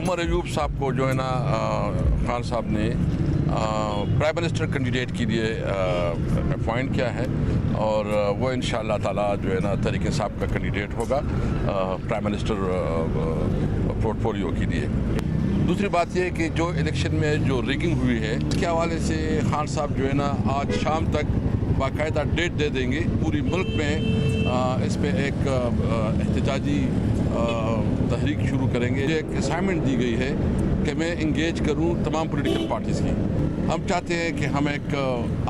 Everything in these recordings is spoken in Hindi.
उमर अयूब साहब को जो है ना खान साहब ने प्राइम मिनिस्टर कैंडिडेट के लिए अपॉइंट किया है और वो इंशाअल्लाह ताला जो है ना तरीके साहब का कैंडिडेट होगा प्राइम मिनिस्टर पोर्टफोलियो के लिए। दूसरी बात यह कि जो इलेक्शन में जो रिगिंग हुई है इसके हवाले से खान साहब जो है ना आज शाम तक बाकायदा डेट दे देंगे। पूरी मुल्क में इस पर एक एहतजाजी तहरीक शुरू करेंगे। एक असाइनमेंट दी गई है कि मैं इंगेज करूं तमाम पॉलिटिकल पार्टीज़ की। हम चाहते हैं कि हम एक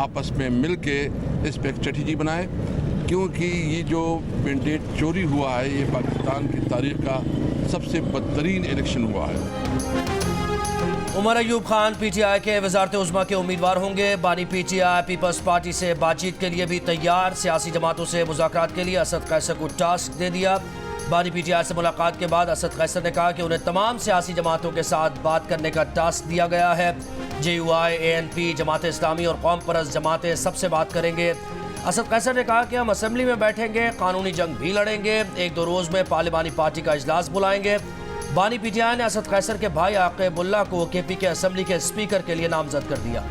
आपस में मिल के इस पर एक स्ट्रेटजी बनाएं, क्योंकि ये जो मैंडेट चोरी हुआ है ये पाकिस्तान की तारीख का सबसे बदतरीन इलेक्शन हुआ है। उमर अयूब खान पीटीआई के वजारत उज़्मा के उम्मीदवार होंगे। बानी पीटीआई पीपल्स पार्टी से बातचीत के लिए भी तैयार। सियासी जमातों से मुज़ाकरात के लिए असद कैसर को टास्क दे दिया। बानी पीटीआई से मुलाकात के बाद असद कैसर ने कहा कि उन्हें तमाम सियासी जमातों के साथ बात करने का टास्क दिया गया है। JUI, ANP, जमात इस्लामी और कौम परस्त जमातें सबसे बात करेंगे। असद कैसर ने कहा कि हम असम्बली में बैठेंगे, कानूनी जंग भी लड़ेंगे, 1-2 रोज़ में पार्लिमानी पार्टी का इजलास बुलाएंगे। बानी पीटीआई ने असद कैसर के भाई आक़िबुल्लाह को KP के असम्बली के स्पीकर के लिए नामजद कर दिया।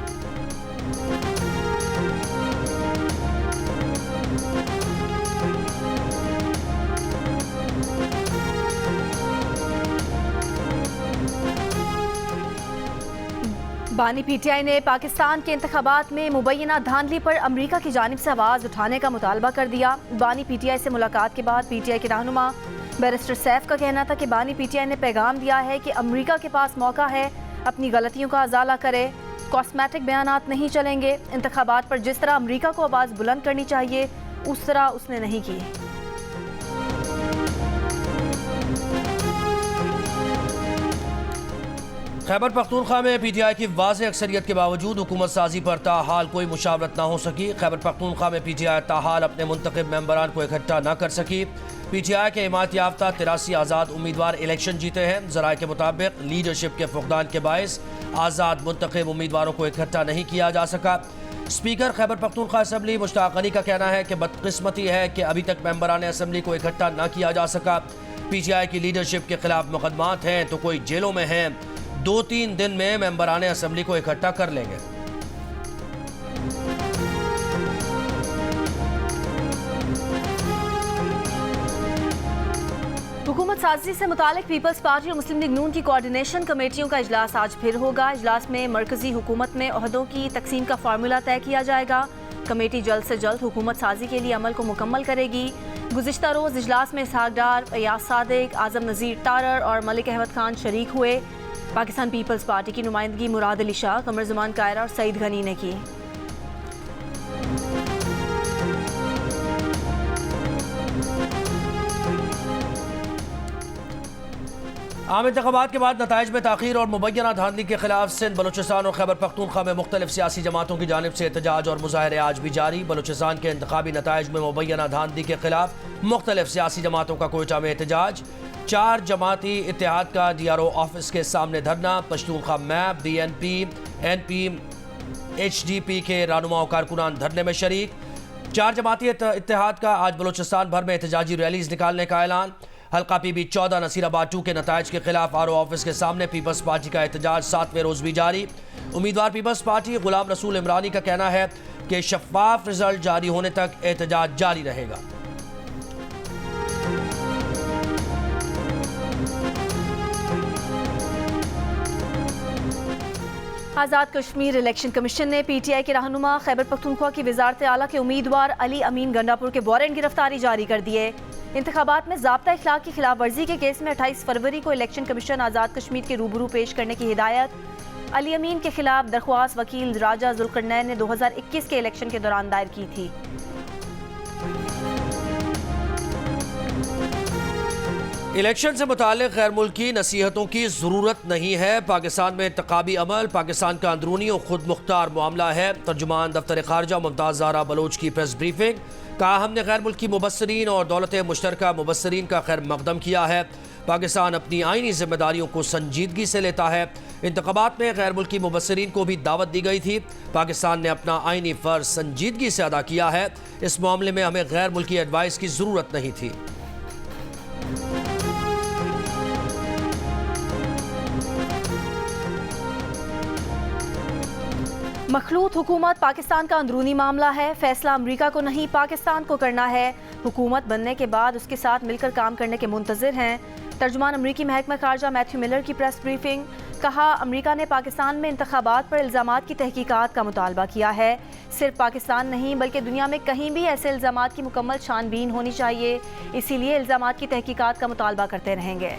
बानी पीटीआई ने पाकिस्तान के इंतखाबात में मुबैना धांधली पर अमरीका की जानिब से आवाज़ उठाने का मुतालबा कर दिया। बानी पीटीआई से मुलाकात के बाद पीटीआई के रहनुमा बैरिस्टर सैफ का कहना था कि बानी पीटीआई ने पैगाम दिया है कि अमरीका के पास मौका है अपनी गलतियों का अजाला करे। कॉस्मेटिक बयानात नहीं चलेंगे। इंतखाबात पर जिस तरह अमरीका को आवाज़ बुलंद करनी चाहिए उस तरह उसने नहीं की। खैबर पख्तूनख्वा में पीटीआई की वाज़ेह अक्सरियत के बावजूद हुकूमत साजी पर ताहाल कोई मुशावरत न हो सकी। खैबर पख्तूनख्वा में पीटीआई ताहाल अपने मुंतखब मेंबरान को इकट्ठा न कर सकी। पीटीआई के हिमायत याफ्ता 83 आज़ाद उम्मीदवार इलेक्शन जीते हैं। ज़राए के मुताबिक लीडरशिप के फुकदान के बायस आज़ाद मुंतखब उम्मीदवारों को इकट्ठा नहीं किया जा सका। स्पीकर खैबर पख्तूनख्वा असम्बली मुश्ताक अली का कहना है कि बदकिस्मती है कि अभी तक मेंबरान असम्बली को इकट्ठा न किया जा सका। पीटीआई की लीडरशिप के खिलाफ मुकदमात हैं तो कोई जेलों में हैं। 2-3 दिन में मेंबरान असम्बली को इकट्ठा कर लेंगे। हुकूमत साजी से मुतालिक पीपल्स पार्टी और मुस्लिम लीग नून की कोऑर्डिनेशन कमेटियों का इजलास आज फिर होगा। इजलास में मरकजी हुकूमत में ओहदों की तकसीम का फार्मूला तय किया जाएगा। कमेटी जल्द से जल्द हुकूमत साजी के लिए अमल को मुकम्मल करेगी। गुज़िश्ता रोज़ इजलास में इसहाक डार, अयाज सादिक, आज़म नज़ीर तारर और मलिक अहमद खान शरीक हुए। पाकिस्तान पीपल्स पार्टी की नुमाइंदगी मुराद अली शाह, कमर ज़मान कायरा और सईद गनी ने की। आम इंतखाबात के बाद नताइज में ताख़ीर और मुबैना धांधली के खिलाफ सिंध, बलूचिस्तान और खैबर पख्तूनख्वा में मुख्तलिफ सियासी जमातों की जानिब से एहतजाज और मुजाहरे आज भी जारी। बलूचिस्तान के इंतखाबी नताइज में मुबैना धांधली के खिलाफ मुख्तलिफ सियासी जमातों का कोयटा में एहतजाज। 4 जमाती इत्तेहाद का DRO ऑफिस के सामने धरना। Pashtunkhwa map, BNP, NP, HDP के रहनुमा कारकुनान धरने में शरीक। 4 जमाती इत्तेहाद का आज बलूचिस्तान भर में एहतजाजी रैलीज निकालने का ऐलान। हल्का PB 14 नसीराबाद 2 के नताइज के खिलाफ RO ऑफिस के सामने पीपल्स पार्टी का एहतजाज 7वें रोज भी जारी। उम्मीदवार पीपल्स पार्टी गुलाम रसूल इमरानी का कहना है कि शफाफ रिजल्ट जारी होने तक एहतजाज जारी रहेगा। आज़ाद कश्मीर इलेक्शन कमीशन ने PTI के रहनुमा खैबर पख्तूनख्वा की वजारत आला के उम्मीदवार अली अमीन गंडापुर के वारंट गिरफ्तारी जारी कर दिए। इंतखाबात में ज़ाब्ता इखलाक की खिलाफ वर्जी के केस में 28 फरवरी को इलेक्शन कमीशन आज़ाद कश्मीर के रूबरू पेश करने की हिदायत अली अमीन के खिलाफ दरख्वास्त वकील राजा जुल्करनैन ने 2021 के इलेक्शन के दौरान दायर की थी। इलेक्शन से मुताल्लिक़ गैर मुल्की नसीहतों की ज़रूरत नहीं है। पाकिस्तान में इंतखाबी अमल पाकिस्तान का अंदरूनी और खुद मुख्तार मामला है। तर्जुमान दफ्तर ख़ारजा मुमताज़ ज़हरा बलोच की प्रेस ब्रीफिंग। कहा, हमने गैर मुल्की मुबस्सरीन और दौलत मुश्तरका मुबस्सरीन का खैर मकदम किया है। पाकिस्तान अपनी आइनी जिम्मेदारियों को संजीदगी से लेता है। इंतखाबात में गैर मुल्की मुबस्सरीन को भी दावत दी गई थी। पाकिस्तान ने अपना आइनी फ़र्ज संजीदगी से अदा किया है। इस मामले में हमें गैर मुल्की एडवाइस की ज़रूरत नहीं थी। मखलूत हुकूमत पाकिस्तान का अंदरूनी मामला है, फैसला अमरीका को नहीं पाकिस्तान को करना है। हुकूमत बनने के बाद उसके साथ मिलकर काम करने के मुंतज़िर हैं। तर्जुमान अमरीकी महकमा खारजा मैथ्यू मिलर की प्रेस ब्रीफिंग। कहा, अमरीका ने पाकिस्तान में इंतखाबात पर इल्ज़ामात की तहकीकात का मुतालबा किया है। सिर्फ पाकिस्तान नहीं बल्कि दुनिया में कहीं भी ऐसे इल्ज़ामात की मुकम्मल छानबीन होनी चाहिए, इसीलिए इल्ज़ामात की तहकीकात का मुतालबा करते रहेंगे।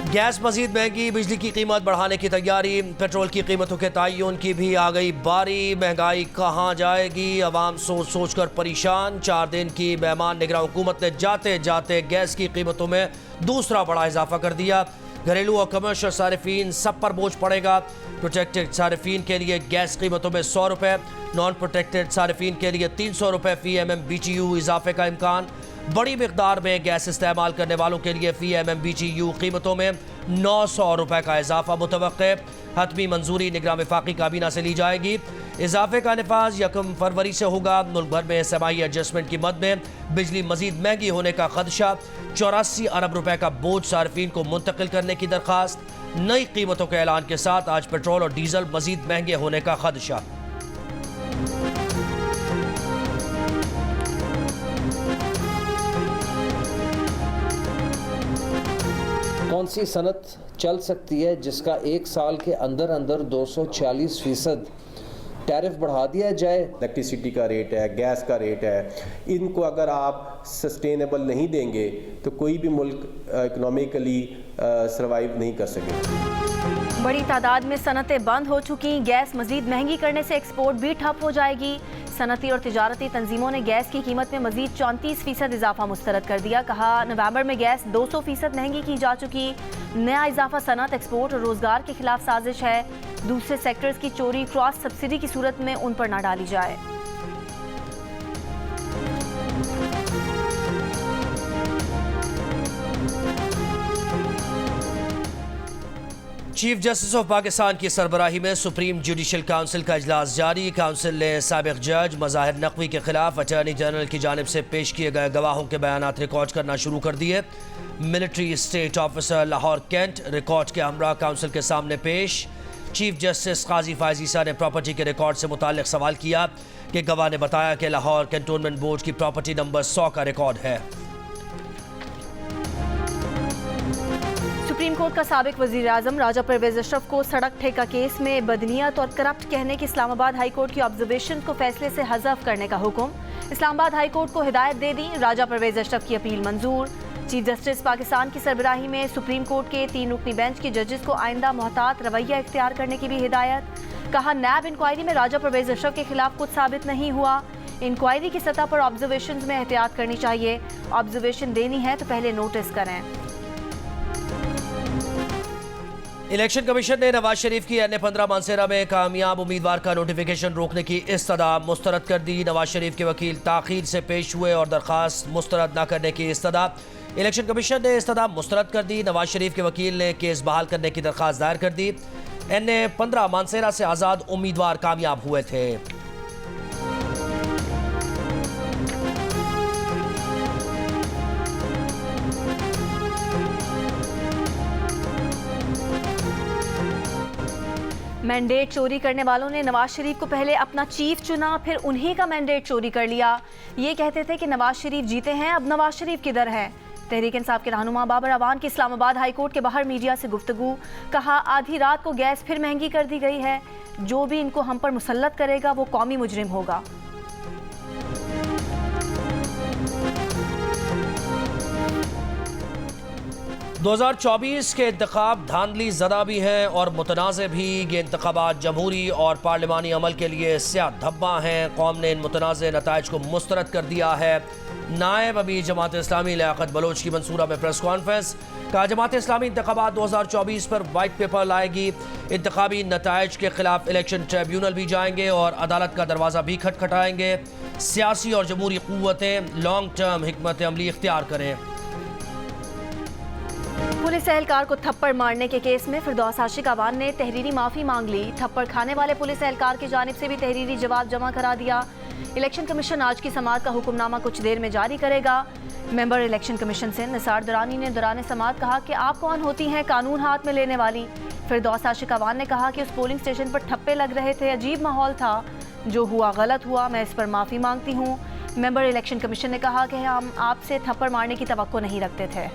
गैस मजीद महंगी, बिजली की कीमत बढ़ाने की तैयारी, पेट्रोल की कीमतों के तयन की भी आ गई बारी। महंगाई कहाँ जाएगी, अवाम सोच सोच कर परेशान। 4 दिन की मेहमान निगरान हुकूमत ने जाते जाते गैस की कीमतों में दूसरा बड़ा इजाफा कर दिया। घरेलू और कमर्शियल सारिफीन सब पर बोझ पड़ेगा। प्रोटेक्टेड सारिफीन के लिए गैस कीमतों में 100 रुपये, नॉन प्रोटेक्टेड सारिफीन के लिए 300 रुपये फी MMBTU इजाफे का इम्कान। बड़ी मिकदार में गैस इस्तेमाल करने वालों के लिए फी MMBTU कीमतों में 900 रुपये का इजाफा मुतवक्के। हतमी मंजूरी निगरान वफाकी काबीना से ली जाएगी। इजाफे का नफाज 1 फरवरी से होगा। मुल्क भर में समाई एडजस्टमेंट की मद में बिजली मजीद महंगी होने का खदशा। 84 अरब रुपए का बोझ सार्फिन को मुंतकिल करने की दरख्वास्त। नई कीमतों के ऐलान के साथ आज पेट्रोल और डीजल मजीद महंगे होने का खदशा। कौन सी सनत चल सकती है जिसका 1 साल के अंदर अंदर 246% टैरिफ बढ़ा दिया जाए? इलेक्ट्रिसिटी का रेट है, गैस का रेट है, इनको अगर आप सस्टेनेबल नहीं देंगे तो कोई भी मुल्क इकोनॉमिकली सर्वाइव नहीं कर सकेगा। बड़ी तादाद में सनतें बंद हो चुकी, गैस मजीद महंगी करने से एक्सपोर्ट भी ठप हो जाएगी। सनती और तिजारती तंजीमों ने गैस की कीमत में मजीद 34% इजाफा मुस्तरद कर दिया। कहा, नवंबर में गैस 200% महंगी की जा चुकी। नया इजाफा सनत, एक्सपोर्ट और रोजगार के खिलाफ साजिश है। दूसरे सेक्टर्स की चोरी क्रॉस सब्सिडी की सूरत में उन पर न डाली जाए। चीफ जस्टिस ऑफ पाकिस्तान की सरबराही में सुप्रीम जुडिशल काउंसिल का इजलास जारी। काउंसिल ने साबिक जज मज़ाहिर नकवी के खिलाफ अटॉर्नी जनरल की जानिब से पेश किए गए गवाहों के बयानात रिकॉर्ड करना शुरू कर दिए। Military state officer Lahore cantt record के हमरा काउंसिल के सामने पेश। चीफ जस्टिस काजी फायज ईसा ने प्रॉपर्टी के रिकॉर्ड से मुताल्लिक सवाल किया कि गवाह ने बताया कि लाहौर कैंटोनमेंट बोर्ड की प्रॉपर्टी नंबर 100 का रिकॉर्ड है। सुप्रीम कोर्ट का साबिक वजीर आजम राजा परवेज अशरफ को सड़क ठेका केस में बदनीयत और करप्ट कहने की इस्लामाबाद हाई कोर्ट की ऑब्जर्वेशन को फैसले से हज़फ करने का हुक्म। इस्लामाबाद हाई कोर्ट को हिदायत दे दी। राजा परवेज अशरफ की अपील मंजूर। चीफ जस्टिस पाकिस्तान की सरबराही में सुप्रीम कोर्ट के 3 रुकनी बेंच की जजेस को आइंदा मोहतात रवैया इख्तियार करने की भी हिदायत। कहा, नैब इंक्वायरी में राजा परवेज अशरफ के खिलाफ कुछ साबित नहीं हुआ। इंक्वायरी की सतह पर ऑब्जर्वेशन में एहतियात करनी चाहिए। ऑब्जर्वेशन देनी है तो पहले नोटिस करें। इलेक्शन कमीशन ने नवाज शरीफ की NA-15 मानसेरा में कामयाब उम्मीदवार का नोटिफिकेशन रोकने की इस्तदा मुस्तरद कर दी। नवाज शरीफ के वकील ताखीर से पेश हुए और दरख्वास्त मुस्तरद न करने की इस्तदा। इलेक्शन कमीशन ने इस्तदा मुस्तरद कर दी। नवाज शरीफ के वकील ने केस बहाल करने की दरख्वास्त दायर कर दी। NA-15 मानसेरा से आज़ाद उम्मीदवार कामयाब हुए थे। मैंडेट चोरी करने वालों ने नवाज शरीफ को पहले अपना चीफ चुना, फिर उन्हीं का मैंडेट चोरी कर लिया। ये कहते थे कि नवाज शरीफ जीते हैं, अब नवाज शरीफ किधर है। तहरीक इंसाफ के रहनुमा बाबर अवान की इस्लामाबाद हाई कोर्ट के बाहर मीडिया से गुफ्तगू। कहा, आधी रात को गैस फिर महंगी कर दी गई है। जो भी इनको हम पर मुसल्लत करेगा वो कौमी मुजरिम होगा। 2024 के इंतखाब धांधली ज़दा भी हैं और मुतनाज़ भी। ये इंतखाबात जमहूरी और पार्लिमानी अमल के लिए स्याह धब्बा हैं। कौम ने इन मुतनाज़ नताइज को मुस्तरद कर दिया है। नायब अमीर जमात इस्लामी लियाकत बलोच की मंसूरा में प्रेस कॉन्फ्रेंस। कहा, जमात इस्लामी इंतखाबात 2024 पर वाइट पेपर लाएगी। इंतखाबी नताइज के खिलाफ इलेक्शन ट्रिब्यूनल भी जाएंगे और अदालत का दरवाज़ा भी खटखटाएंगे। सियासी और जमहूरी क़ुव्वतें लॉन्ग टर्म हिकमत अमली इख्तियार करें। पुलिस एहलकार को थप्पड़ मारने के केस में फिरदौस आशिक अवान ने तहरीरी माफ़ी मांग ली। थप्पड़ खाने वाले पुलिस एहलकार की जानिब से भी तहरीरी जवाब जमा करा दिया। इलेक्शन कमीशन आज की समाअत का हुक्मनामा कुछ देर में जारी करेगा। मेंबर इलेक्शन कमीशन से निसार दुरानी ने दौरान समाअत कहा कि आप कौन होती हैं कानून हाथ में लेने वाली। फिरदौस आशिक अवान ने कहा कि उस पोलिंग स्टेशन पर ठप्पे लग रहे थे, अजीब माहौल था, जो हुआ गलत हुआ, मैं इस पर माफ़ी मांगती हूँ। मेंबर इलेक्शन कमीशन ने कहा कि हम आपसे थप्पड़ मारने की तवक्को नहीं रखते थे।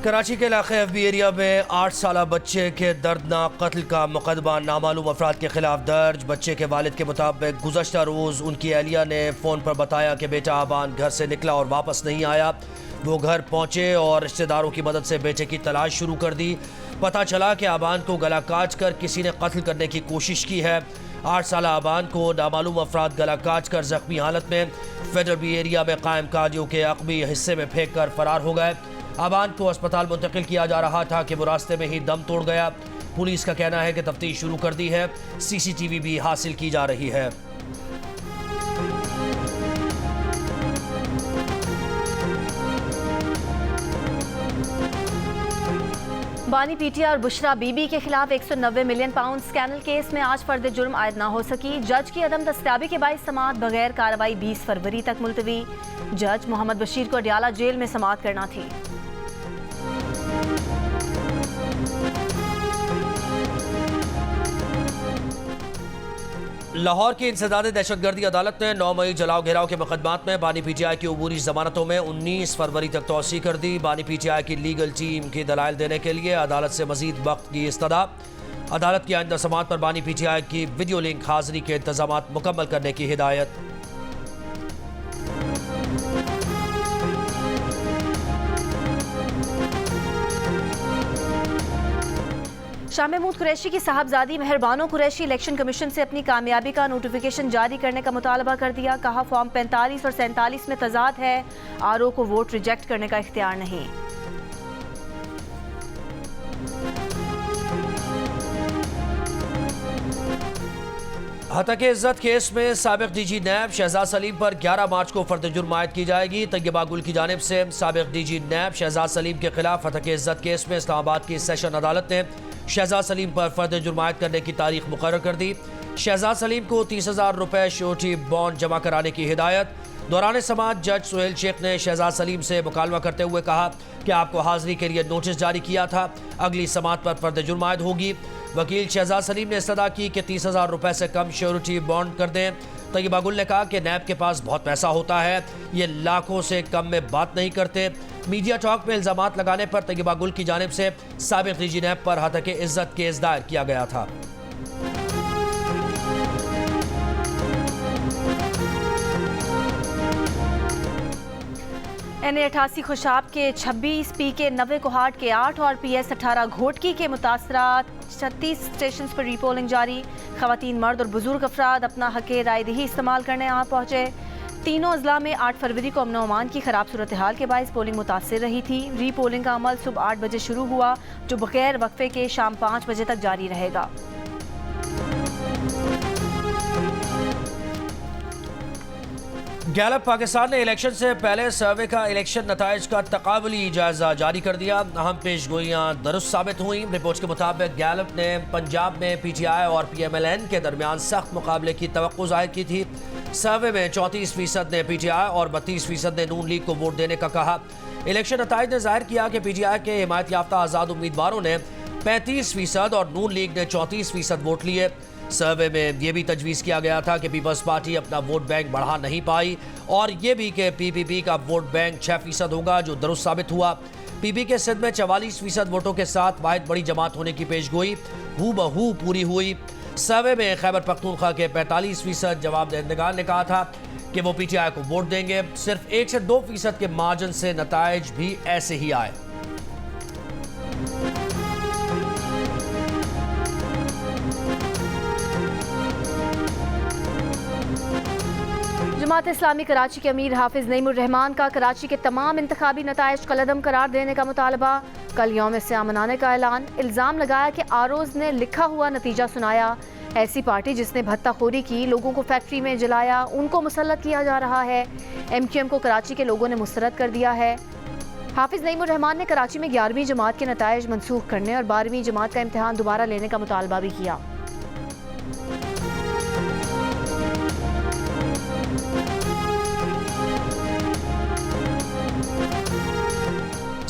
कराची के इलाके एफबी एरिया में 8 साला बच्चे के दर्दनाक कत्ल का मुकदमा नामालूम अफराद के खिलाफ दर्ज। बच्चे के वालिद के मुताबिक गुज़श्ता रोज़ उनकी अहलिया ने फ़ोन पर बताया कि बेटा आबान घर से निकला और वापस नहीं आया। वो घर पहुँचे और रिश्तेदारों की मदद से बेटे की तलाश शुरू कर दी। पता चला कि आबान को गला काट कर किसी ने कत्ल करने की कोशिश की है। 8 साला आबान को नामालूम अफराद गला काट कर ज़ख्मी हालत में फेडरल बी एरिया में कायम कादियों के अक़बी हिस्से में फेंक कर फरार हो गए। आबान को अस्पताल मुंतकिल किया जा रहा था कि वो रास्ते में ही दम तोड़ गया। पुलिस का कहना है कि तफ्तीश शुरू कर दी है, CCTV भी हासिल की जा रही है। बानी पीटीआई और बुशरा बीबी के खिलाफ 190 मिलियन पाउंड स्कैंडल केस में आज फर्द जुर्म आयद न हो सकी। जज की अदम दस्तयाबी के बाइस समाअत बगैर कार्रवाई 20 फरवरी तक मुलतवी। जज मोहम्मद बशीर को अडियाला जेल में समाअत करना थी। लाहौर की इंसदादी दहशतगर्दी अदालत ने 9 मई जलाओ घेराव के मुकदमात में बानी पीटीआई की अबूरी जमानतों में 19 फरवरी तक तोसी कर दी। बानी पीटीआई की लीगल टीम की दलाइल देने के लिए अदालत से मजीद वक्त की इस्तदा। अदालत की आइंदा समाअत पर बानी पीटीआई की वीडियो लिंक हाजिरी के इंतजाम मुकम्मल करने की हिदायत। शाह महमूद कुरैशी की साहबजादी मेहरबानो कुरैशी इलेक्शन कमीशन से अपनी कामयाबी का नोटिफिकेशन जारी करने का मुतालबा कर दिया। कहा फॉर्म 45 और 47 में तजाद है, RO को वोट रिजेक्ट करने का इख्तियार नहीं। हतक इज्जत केस में साबिक DG नैब शहजाद सलीम पर 11 मार्च को फर्द जुर्म आयद की जाएगी। तैयबा गुल की जानिब से साबिक DG नैब शहजाद सलीम के खिलाफ हतक इज्जत केस में इस्लामाबाद की सेशन अदालत ने शहजाद सलीम पर फर्द जुर्म आयद करने की तारीख मुकर्रर कर दी। शहजाद सलीम को 30,000 रुपये श्योरिटी बॉन्ड जमा कराने की हिदायत। दौरान समाअत जज सुहेल शेख ने शहजाद सलीम से मुकालमा करते हुए कहा कि आपको हाजिरी के लिए नोटिस जारी किया था, अगली समाअत पर फर्द जुर्म आयद होगी। वकील शहजाद सलीम ने इस्तदा की कि 30,000 रुपये से कम श्योरिटी बॉन्ड कर दें। तैयबा गुल ने कहा कि नैब के पास बहुत पैसा होता है, ये लाखों से कम में बात नहीं करते। मीडिया टॉक में इल्जामात लगाने पर तैयबा गुल की जानिब से साबिक DG नैब पर हतक इज्जत केस दायर किया गया था। NA88 खुशाब के 26, PK 90 कोहाट के 8 और PS 18 घोटकी के मुतासरा 36 स्टेशन पर रीपोलिंग जारी। खवातीन, मर्द और बुजुर्ग अफराद अपना हक़ राय दही इस्तेमाल करने यहाँ पहुँचे। तीनों अजला में 8 फरवरी को अमन अमान की खराब सूरत हाल के बायस पोलिंग मुतासर रही थी। रीपोलिंग का अमल सुबह 8 बजे शुरू हुआ, जो बगैर वक्फे के शाम 5 बजे तक जारी रहेगा। गैलप पाकिस्तान ने इलेक्शन से पहले सर्वे का इलेक्शन नताइज का तकाबली जायजा जारी कर दिया। अहम पेशगोइयाँ दुरुस्त साबित हुई। रिपोर्ट के मुताबिक गैलप ने पंजाब में PTI और PMLN के दरमियान सख्त मुकाबले की तवक्को जाहिर की थी। सर्वे में 34% ने PTI और 32% ने नून लीग को वोट देने का कहा। इलेक्शन नताइज ने जाहिर किया कि PTI के हिमायत याफ्ता आज़ाद उम्मीदवारों ने 35% और नून लीग ने 34% वोट लिए। सर्वे में यह भी तजवीज़ किया गया था कि पीपल्स पार्टी अपना वोट बैंक बढ़ा नहीं पाई और ये भी कि PPP का वोट बैंक 6% होगा, जो दुरुस्त साबित हुआ। PP के सिंध में 44% वोटों के साथ वाहिद बड़ी जमात होने की पेशगोई हूबहू पूरी हुई। सर्वे में खैबर पख्तूनख्वा के 45% जवाबदेहिंदगान ने कहा था कि वो PTI को वोट देंगे। सिर्फ 1 से 2% के मार्जिन से नताइज भी ऐसे ही आए। जमात इस्लामी कराची के अमीर हाफिज नईमुर रहमान का कराची के तमाम इंतखाबी नताइज कलअदम करार देने का मुतालबा। कल यौम इस्याम मनाने का ऐलान। इल्ज़ाम लगाया कि आरोज ने लिखा हुआ नतीजा सुनाया। ऐसी पार्टी जिसने भत्ताखोरी की, लोगों को फैक्ट्री में जलाया, उनको मुसल्लत किया जा रहा है। MQM को कराची के लोगों ने मुस्तरद कर दिया है। हाफिज नईमुर रहमान ने कराची में 11वीं जमात के नताइज मनसूख करने और 12वीं जमात का इम्तिहान दोबारा लेने का मुतालबा भी किया।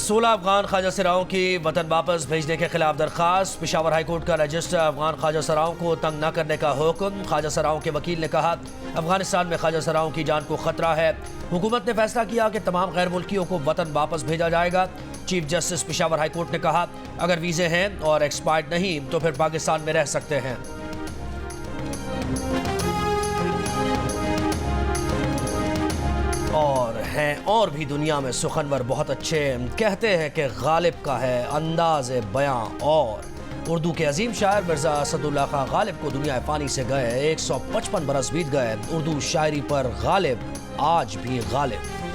16 अफगान ख्वाजा सराओं की वतन वापस भेजने के खिलाफ दरखास्त। पेशावर हाईकोर्ट का रजिस्टर अफगान ख्वाजा सराओं को तंग न करने का हुक्म। ख्वाजा सराओं के वकील ने कहा अफगानिस्तान में ख्वाजा सराओं की जान को खतरा है। हुकूमत ने फैसला किया कि तमाम गैर मुल्कियों को वतन वापस भेजा जाएगा। चीफ जस्टिस पेशावर हाईकोर्ट ने कहा अगर वीज़े हैं और एक्सपायर्ड नहीं तो फिर पाकिस्तान में रह सकते हैं। और हैं और भी दुनिया में सुखनवर बहुत अच्छे। कहते हैं कि गालिब का है अंदाज़ बयां। और उर्दू के अजीम शायर मिर्ज़ा असदुल्ला खां गालिब को दुनिया फ़ानी से गए 155 बरस बीत गए। उर्दू शायरी पर गालिब आज भी गालिब।